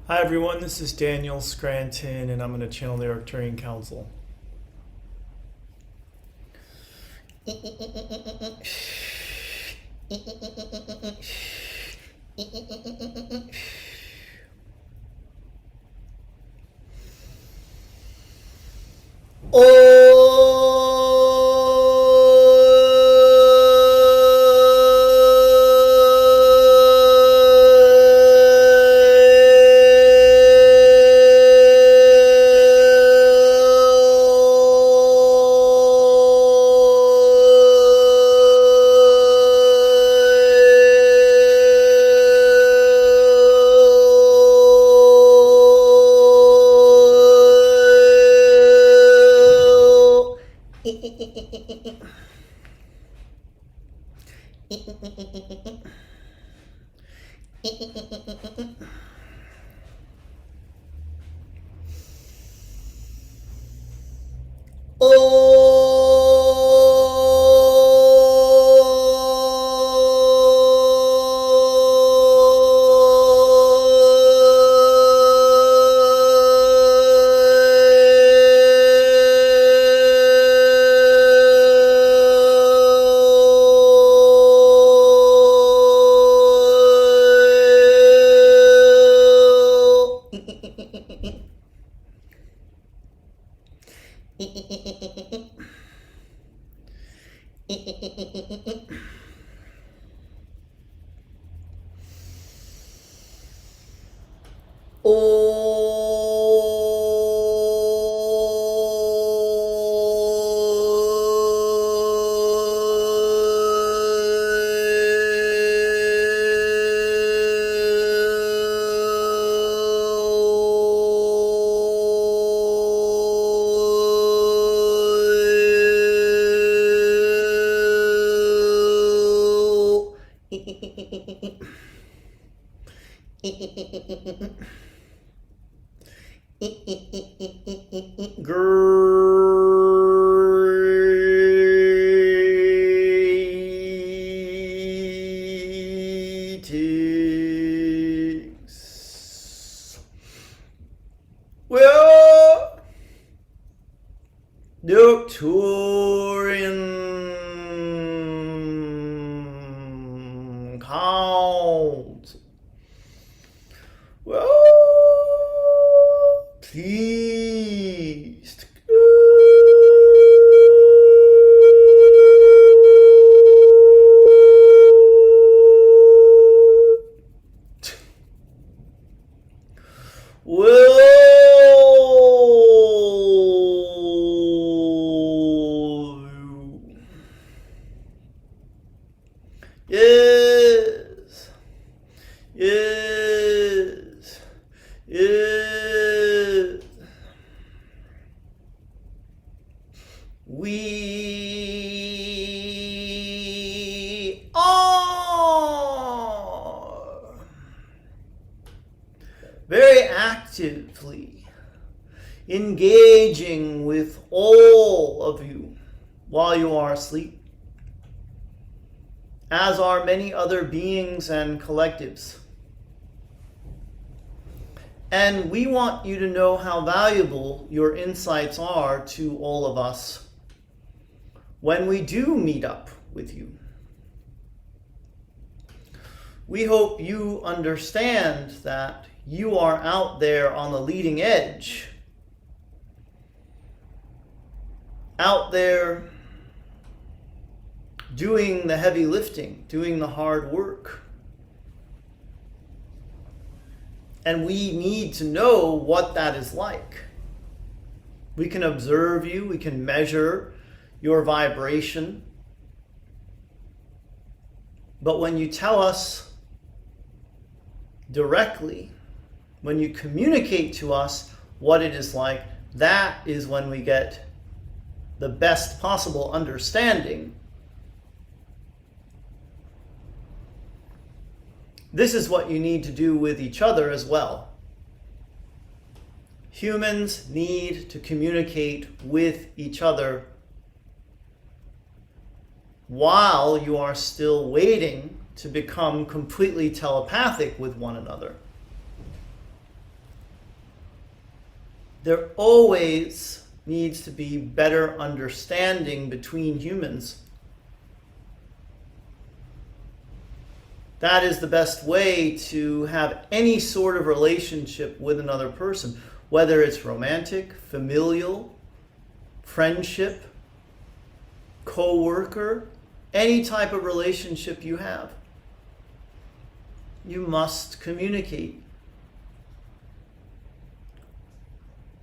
Hi everyone, this is Daniel Scranton, and I'm going to channel the Arcturian Council. Greetings. Well, the Arcturian Council. Well, pleased. Yes, yes, yes. We are very actively engaging with all of you while you are asleep, as are many other beings and collectives. And we want you to know how valuable your insights are to all of us when we do meet up with you. We hope you understand that you are out there on the leading edge, out there doing the heavy lifting, doing the hard work. And we need to know what that is like. We can observe you, we can measure your vibration. But when you tell us directly, when you communicate to us what it is like, that is when we get the best possible understanding. This is what you need to do with each other as well. Humans need to communicate with each other while you are still waiting to become completely telepathic with one another. There always needs to be better understanding between humans. That is the best way to have any sort of relationship with another person, whether it's romantic, familial, friendship, co-worker, any type of relationship you have. You must communicate.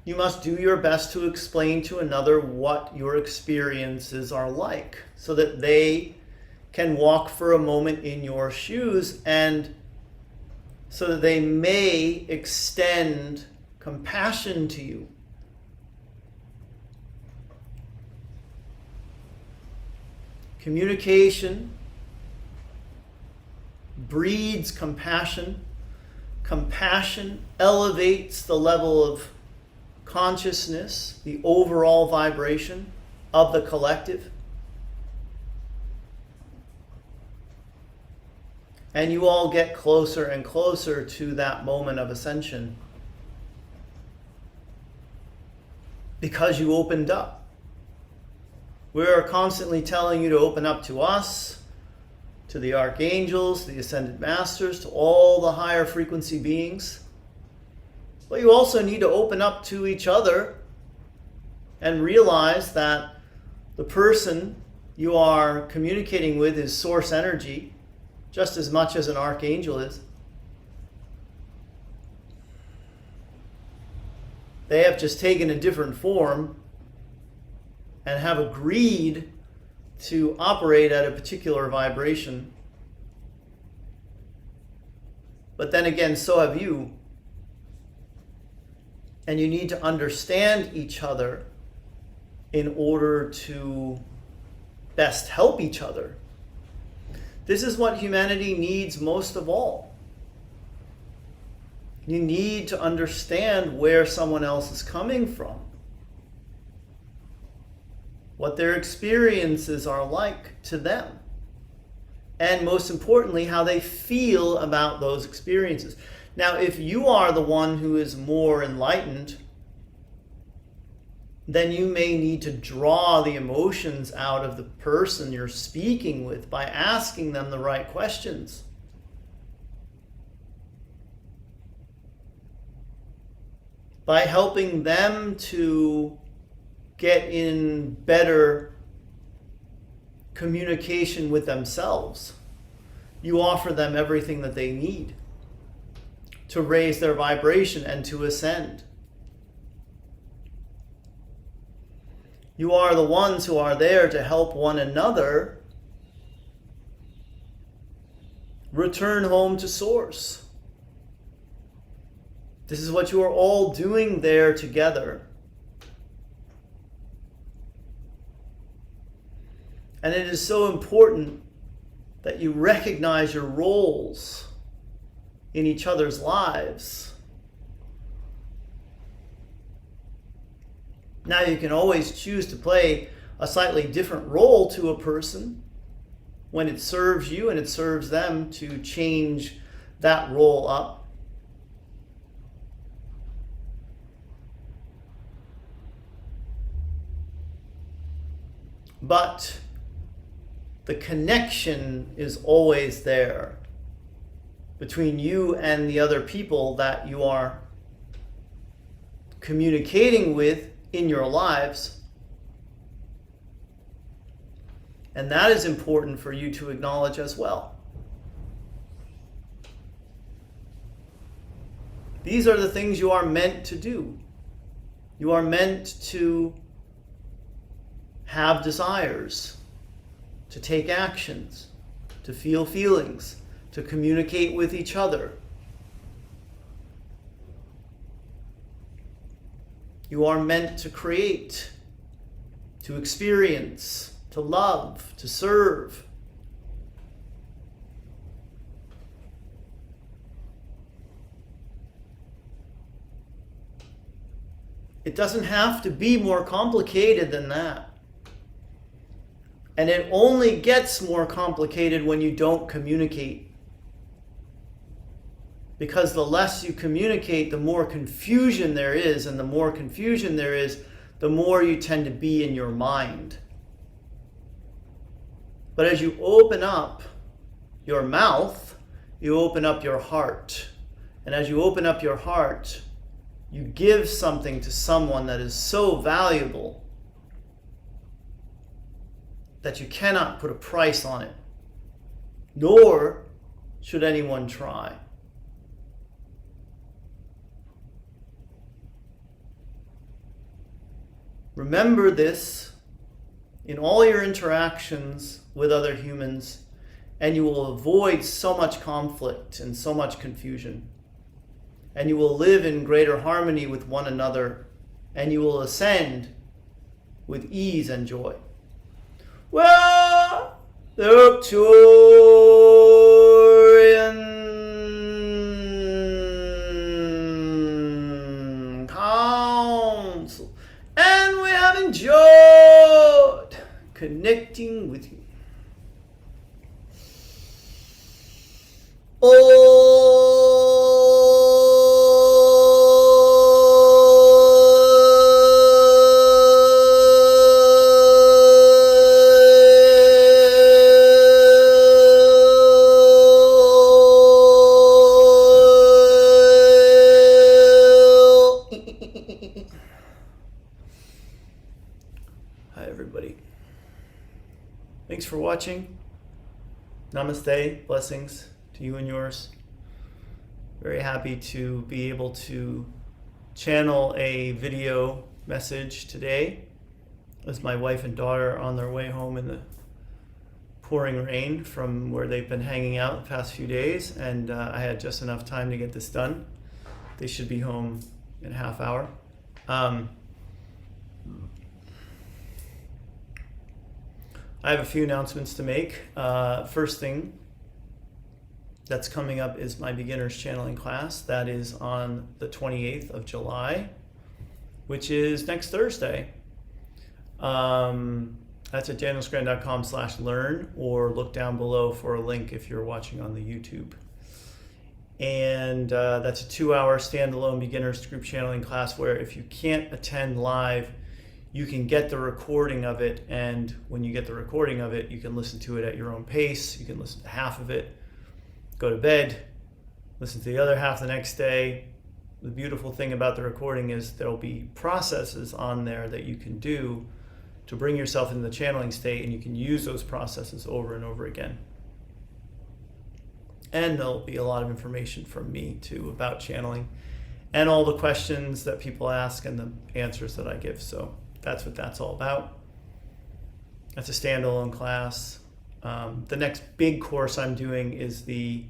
You must do your best to explain to another what your experiences are like, so that they can walk for a moment in your shoes, and so that they may extend compassion to you. Communication breeds compassion. Compassion elevates the level of consciousness, the overall vibration of the collective. And you all get closer and closer to that moment of ascension because you opened up. We are constantly telling you to open up to us, to the archangels, the ascended masters, to all the higher frequency beings. But you also need to open up to each other and realize that the person you are communicating with is source energy, just as much as an archangel is. They have just taken a different form and have agreed to operate at a particular vibration. But then again, so have you. And you need to understand each other in order to best help each other. This is what humanity needs most of all. You need to understand where someone else is coming from, what their experiences are like to them, and most importantly, how they feel about those experiences. Now, if you are the one who is more enlightened, then you may need to draw the emotions out of the person you're speaking with by asking them the right questions. By helping them to get in better communication with themselves. You offer them everything that they need to raise their vibration and to ascend. You are the ones who are there to help one another return home to Source. This is what you are all doing there together. And it is so important that you recognize your roles in each other's lives. Now, you can always choose to play a slightly different role to a person when it serves you and it serves them to change that role up. But the connection is always there between you and the other people that you are communicating with in your lives. And that is important for you to acknowledge as well. These are the things you are meant to do. You are meant to have desires, to take actions, to feel feelings, to communicate with each other. You are meant to create, to experience, to love, to serve. It doesn't have to be more complicated than that. And it only gets more complicated when you don't communicate. Because the less you communicate, the more confusion there is, and the more confusion there is, the more you tend to be in your mind. But as you open up your mouth, you open up your heart. And as you open up your heart, you give something to someone that is so valuable that you cannot put a price on it, nor should anyone try. Remember this in all your interactions with other humans, and you will avoid so much conflict and so much confusion. And you will live in greater harmony with one another, and you will ascend with ease and joy. Well, the Arcturian Council, and we have enjoyed connecting with you. Hi, everybody. Thanks for watching. Namaste. Blessings to you and yours. Very happy to be able to channel a video message today as my wife and daughter are on their way home in the pouring rain from where they've been hanging out the past few days, and I had just enough time to get this done. They should be home in a half hour. I have a few announcements to make. First thing that's coming up is my beginner's channeling class. That is on the 28th of July, which is next Thursday. That's at danielscranton.com/learn, or look down below for a link if you're watching on the YouTube. And that's a 2-hour standalone beginner's group channeling class where if you can't attend live, you can get the recording of it, and when you get the recording of it, you can listen to it at your own pace. You can listen to half of it, go to bed, listen to the other half the next day. The beautiful thing about the recording is there'll be processes on there that you can do to bring yourself into the channeling state, and you can use those processes over and over again. And there'll be a lot of information from me too about channeling and all the questions that people ask and the answers that I give. So that's what that's all about. That's a standalone class. The next big course I'm doing is the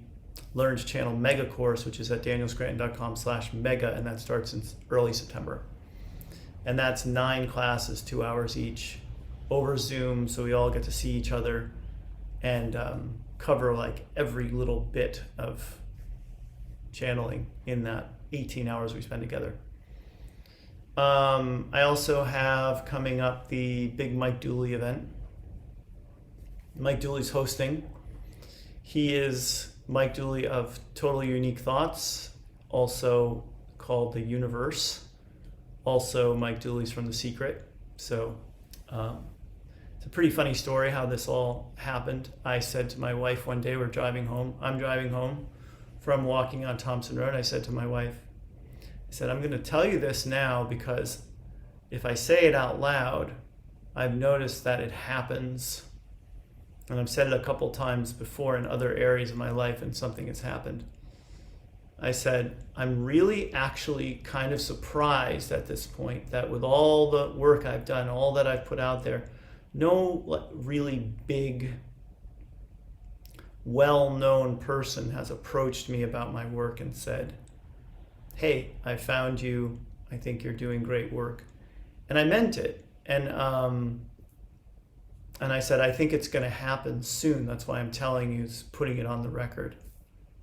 Learn to Channel Mega course, which is at danielscranton.com/mega, and that starts in early September. And that's 9 classes, 2 hours each, over Zoom, so we all get to see each other and cover like every little bit of channeling in that 18 hours we spend together. I also have coming up the big Mike Dooley event. Mike Dooley's hosting. He is Mike Dooley of Totally Unique Thoughts, also called The Universe. Also, Mike Dooley's from The Secret. So it's a pretty funny story how this all happened. I said to my wife one day, I'm driving home from walking on Thompson Road. I said to my wife, I said, I'm going to tell you this now because if I say it out loud, I've noticed that it happens. And I've said it a couple times before in other areas of my life and something has happened. I said, I'm really actually kind of surprised at this point that with all the work I've done, all that I've put out there, no really big, well-known person has approached me about my work and said, hey, I found you. I think you're doing great work. And I meant it. And I said, I think it's going to happen soon. That's why I'm telling you, putting it on the record.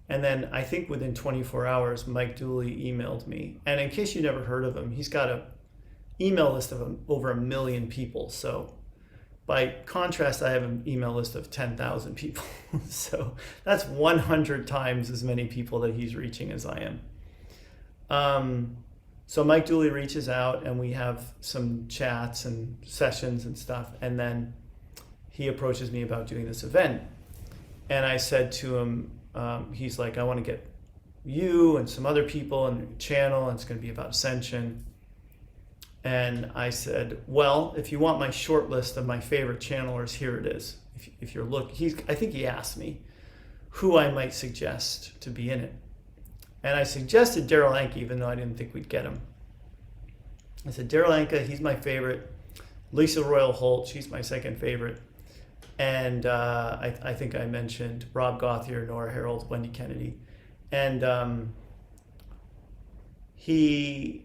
And then I think within 24 hours, Mike Dooley emailed me. And in case you never heard of him, he's got an email list of over 1 million people. So By contrast, I have an email list of 10,000 people. So that's 100 times as many people that he's reaching as I am. So Mike Dooley reaches out and we have some chats and sessions and stuff. And then he approaches me about doing this event. And I said to him, he's like, I want to get you and some other people on the channel, and it's going to be about Ascension. And I said, well, if you want my short list of my favorite channelers, here it is. If you're looking, I think he asked me who I might suggest to be in it. And I suggested Daryl Anka, even though I didn't think we'd get him. I said, Daryl Anka, he's my favorite. Lisa Royal Holt, she's my second favorite. And I think I mentioned Rob Gauthier, Nora Harold, Wendy Kennedy. And he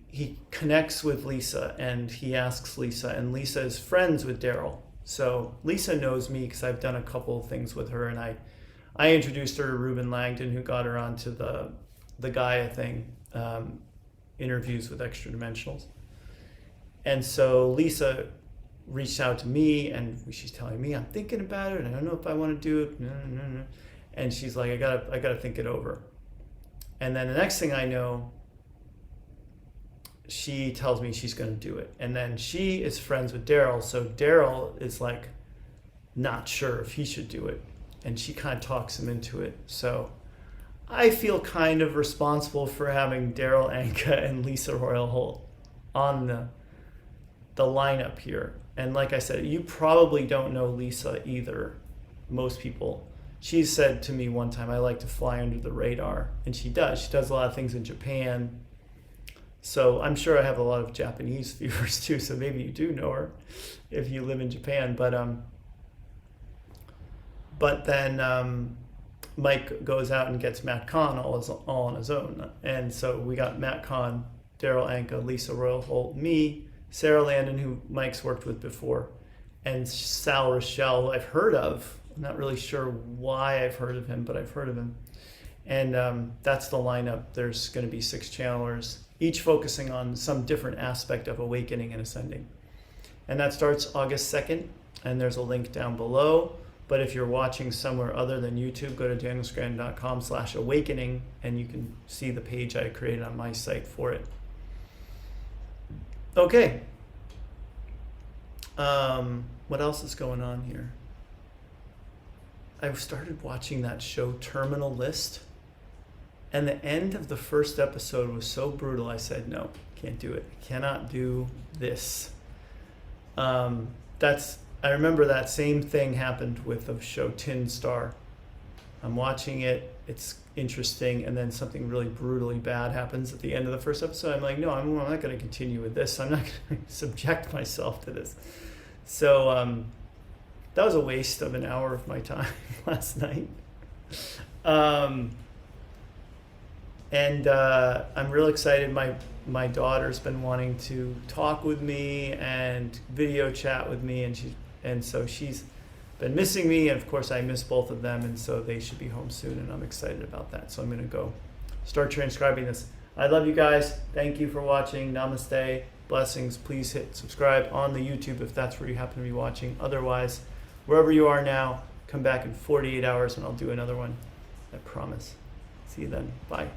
connects with Lisa and he asks Lisa, and Lisa is friends with Daryl. So Lisa knows me because I've done a couple of things with her, and I introduced her to Ruben Langdon, who got her onto the Gaia thing, interviews with extra-dimensionals. And so Lisa reached out to me, and she's telling me, I'm thinking about it, and I don't know if I want to do it. No. And she's like, I gotta think it over. And then the next thing I know, she tells me she's going to do it. And then she is friends with Daryl. So Daryl is like not sure if he should do it. And she kind of talks him into it. So I feel kind of responsible for having Daryl Anka and Lisa Royal Holt on the lineup here. And like I said, you probably don't know Lisa either. Most people. She said to me one time, I like to fly under the radar. And she does. She does a lot of things in Japan. So I'm sure I have a lot of Japanese viewers too. So maybe you do know her if you live in Japan. But then Mike goes out and gets Matt Kahn all on his own. And so we got Matt Kahn, Daryl Anka, Lisa Royal Holt, me, Sarah Landon, who Mike's worked with before, and Sal Rochelle, I've heard of. I'm not really sure why I've heard of him, but I've heard of him. And that's the lineup. There's going to be 6 channelers, each focusing on some different aspect of awakening and ascending. And that starts August 2nd, and there's a link down below. But if you're watching somewhere other than YouTube, go to danielscranton.com/awakening, and you can see the page I created on my site for it. Okay. What else is going on here? I started watching that show Terminal List, and the end of the first episode was so brutal. I said, no, can't do it. I cannot do this. I remember that same thing happened with the show Tin Star. I'm watching it, it's interesting, and then something really brutally bad happens at the end of the first episode. I'm like, no, I'm not going to continue with this. I'm not going to subject myself to this. So that was a waste of an hour of my time last night. And I'm real excited. My daughter's been wanting to talk with me and video chat with me, and so she's been missing me, and of course I miss both of them, and so they should be home soon, and I'm excited about that. So I'm going to go start transcribing this. I love you guys. Thank you for watching. Namaste. Blessings. Please hit subscribe on the YouTube if that's where you happen to be watching. Otherwise, wherever you are now, come back in 48 hours and I'll do another one. I promise. See you then. Bye.